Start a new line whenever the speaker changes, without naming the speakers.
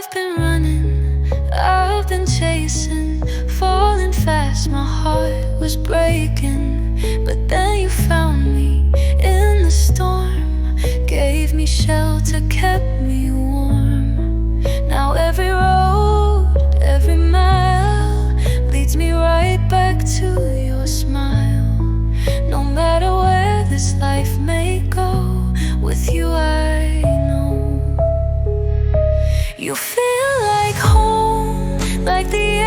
I've been running, I've been chasing, falling fast, my heart was breaking. But then you found me in the storm, gave me shelter, kept me warm. Now every road, every mile leads me right back to your smile. No matter where this life may go, with you I know. You feel like home, like the